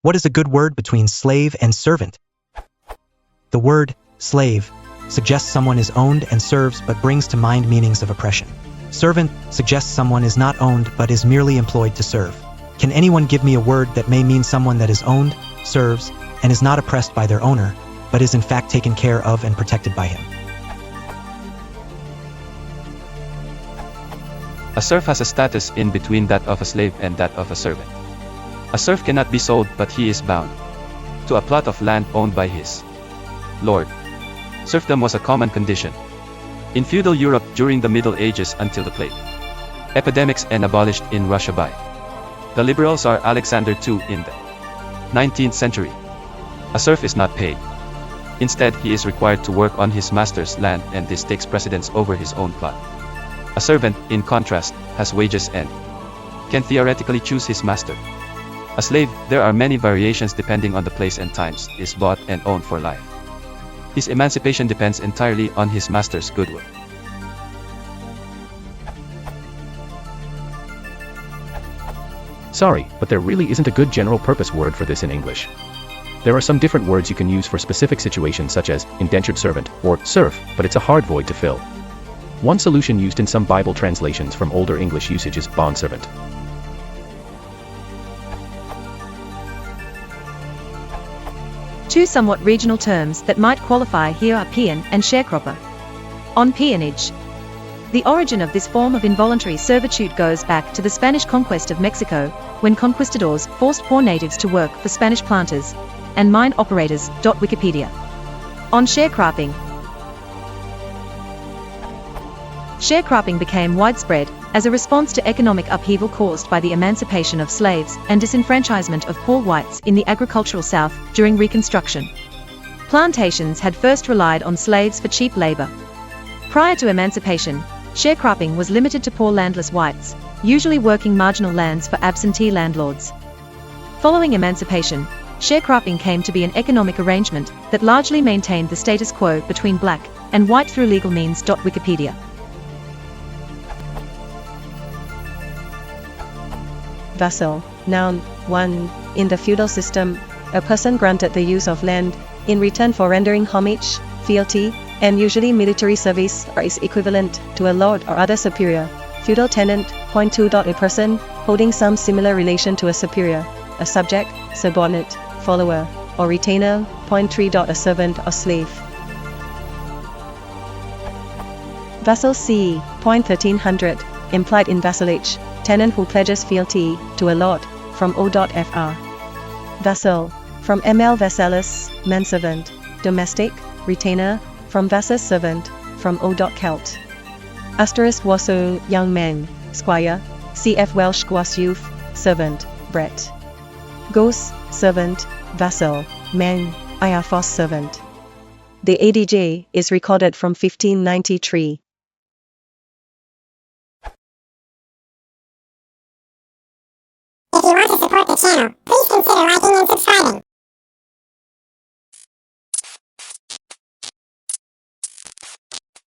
What is a good word between slave and servant? The word slave suggests someone is owned and serves but brings to mind meanings of oppression. Servant suggests someone is not owned but is merely employed to serve. Can anyone give me a word that may mean someone that is owned, serves, and is not oppressed by their owner, but is in fact taken care of and protected by him? A serf has a status in between that of a slave and that of a servant. A serf cannot be sold, but he is bound to a plot of land owned by his lord. Serfdom was a common condition in feudal Europe during the Middle Ages until the plague epidemics and abolished in Russia by the liberals are Alexander II in the 19th century. A serf is not paid. Instead, he is required to work on his master's land, and this takes precedence over his own plot. A servant, in contrast, has wages and can theoretically choose his master. A slave, there are many variations depending on the place and times, is bought and owned for life. His emancipation depends entirely on his master's goodwill. Sorry, but there really isn't a good general-purpose word for this in English. There are some different words you can use for specific situations such as indentured servant or serf, but it's a hard void to fill. One solution used in some Bible translations from older English usage is bondservant. Two somewhat regional terms that might qualify here are peon and sharecropper. On peonage. The origin of this form of involuntary servitude goes back to the Spanish conquest of Mexico, when conquistadors forced poor natives to work for Spanish planters and mine operators. Wikipedia. On sharecropping. Sharecropping became widespread as a response to economic upheaval caused by the emancipation of slaves and disenfranchisement of poor whites in the agricultural South during Reconstruction. Plantations had first relied on slaves for cheap labor. Prior to emancipation, sharecropping was limited to poor landless whites, usually working marginal lands for absentee landlords. Following emancipation, sharecropping came to be an economic arrangement that largely maintained the status quo between black and white through legal means. Wikipedia. Vassal, noun, 1. In the feudal system, a person granted the use of land in return for rendering homage, fealty, and usually military service or is equivalent to a lord or other superior. Feudal tenant, point 2. A person holding some similar relation to a superior, a subject, subordinate, follower, or retainer, point 3. A servant or slave. Vassal c. point 1300, implied in vassalage, tenant who pledges fealty to a lord, from o.fr. Vassal, from ml vassalis, manservant, domestic, retainer, from vassus servant, from o.celt. Asterisk waso, young man, squire, cf Welsh gwas youth, servant, bret. Gos, servant, vassal, man, iafos servant. The ADJ is recorded from 1593. If you want to support the channel, please consider liking and subscribing.